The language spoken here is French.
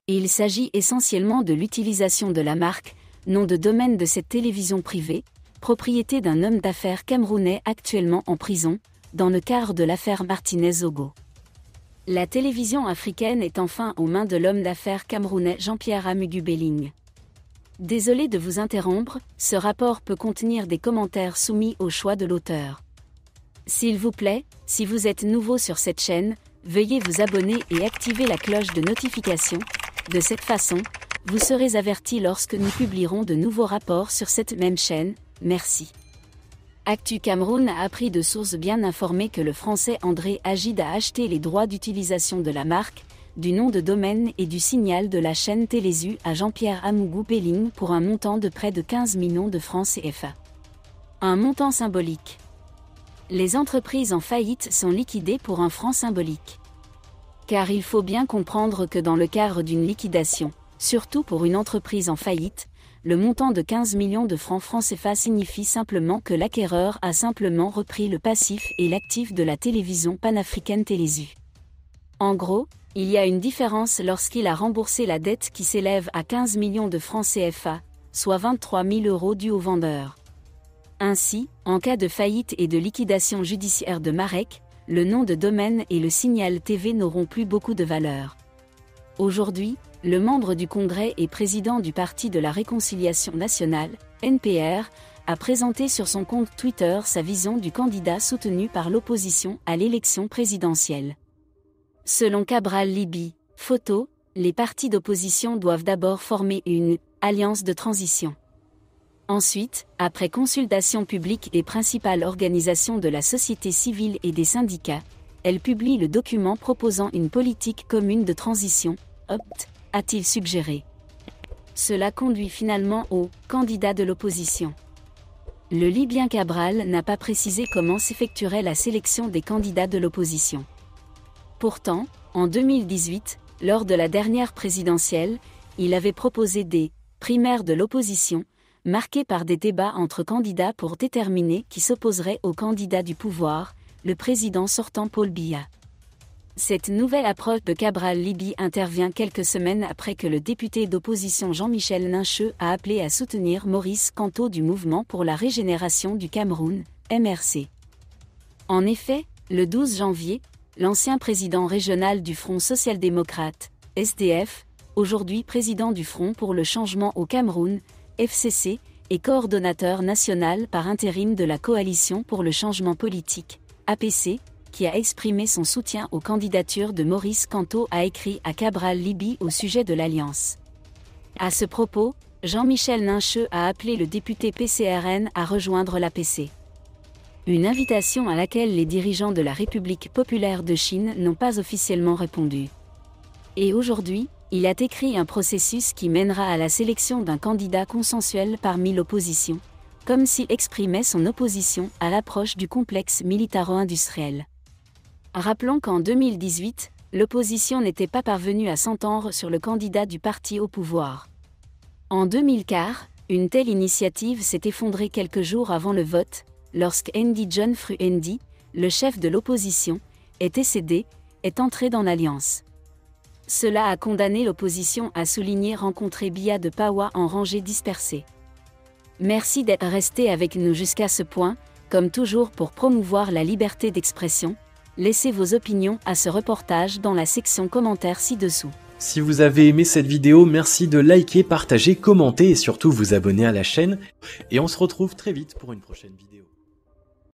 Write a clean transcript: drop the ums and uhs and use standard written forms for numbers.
Il s'agit essentiellement de l'utilisation de la marque, nom de domaine de cette télévision privée, propriété d'un homme d'affaires camerounais actuellement en prison, dans le cadre de l'affaire Martinez-Zogo. La télévision africaine est enfin aux mains de l'homme d'affaires camerounais Jean-Pierre Amugu Belling. Désolé de vous interrompre, ce rapport peut contenir des commentaires soumis au choix de l'auteur. S'il vous plaît, si vous êtes nouveau sur cette chaîne, veuillez vous abonner et activer la cloche de notification. De cette façon, vous serez averti lorsque nous publierons de nouveaux rapports sur cette même chaîne. Merci. Actu Cameroun a appris de sources bien informées que le Français André Agide a acheté les droits d'utilisation de la marque, du nom de domaine et du signal de la chaîne Télézu à Jean-Pierre Amugu Belling pour un montant de près de 15 millions de francs CFA. Un montant symbolique. Les entreprises en faillite sont liquidées pour un franc symbolique. Car il faut bien comprendre que dans le cadre d'une liquidation, surtout pour une entreprise en faillite, le montant de 15 millions de francs CFA signifie simplement que l'acquéreur a simplement repris le passif et l'actif de la télévision panafricaine Télézu. En gros, il y a une différence lorsqu'il a remboursé la dette qui s'élève à 15 millions de francs CFA, soit 23 000 € dus au vendeur. Ainsi, en cas de faillite et de liquidation judiciaire de Marek, le nom de domaine et le signal TV n'auront plus beaucoup de valeur. Aujourd'hui, le membre du Congrès et président du Parti de la Réconciliation Nationale, NPR, a présenté sur son compte Twitter sa vision du candidat soutenu par l'opposition à l'élection présidentielle. Selon Cabral Libby, photo, les partis d'opposition doivent d'abord former une « alliance de transition ». Ensuite, après consultation publique des principales organisations de la société civile et des syndicats, elle publie le document proposant une politique commune de transition, OPT, a-t-il suggéré. Cela conduit finalement au « candidat de l'opposition ». Le Libyen Cabral n'a pas précisé comment s'effectuerait la sélection des candidats de l'opposition. Pourtant, en 2018, lors de la dernière présidentielle, il avait proposé des « primaires de l'opposition », marquées par des débats entre candidats pour déterminer qui s'opposerait au candidat du pouvoir, le président sortant Paul Biya. Cette nouvelle approche de Cabral Libby intervient quelques semaines après que le député d'opposition Jean-Michel Nincheux a appelé à soutenir Maurice Kamto du Mouvement pour la Régénération du Cameroun, MRC. En effet, le 12 janvier, l'ancien président régional du Front social-démocrate, SDF, aujourd'hui président du Front pour le changement au Cameroun, FCC, et coordonnateur national par intérim de la Coalition pour le changement politique, APC, qui a exprimé son soutien aux candidatures de Maurice Kamto, a écrit à Cabral Libby au sujet de l'alliance. À ce propos, Jean-Michel Nincheux a appelé le député PCRN à rejoindre l'APC. Une invitation à laquelle les dirigeants de la République populaire de Chine n'ont pas officiellement répondu. Et aujourd'hui, il a écrit un processus qui mènera à la sélection d'un candidat consensuel parmi l'opposition, comme s'il exprimait son opposition à l'approche du complexe militaro-industriel. Rappelons qu'en 2018, l'opposition n'était pas parvenue à s'entendre sur le candidat du parti au pouvoir. En 2015, une telle initiative s'est effondrée quelques jours avant le vote, lorsque Ndi John Fru Ndi, le chef de l'opposition, est entré dans l'alliance. Cela a condamné l'opposition à souligner rencontrer Biya de Pawa en rangée dispersée. Merci d'être resté avec nous jusqu'à ce point, comme toujours pour promouvoir la liberté d'expression. Laissez vos opinions à ce reportage dans la section commentaires ci-dessous. Si vous avez aimé cette vidéo, merci de liker, partager, commenter et surtout vous abonner à la chaîne. Et on se retrouve très vite pour une prochaine vidéo.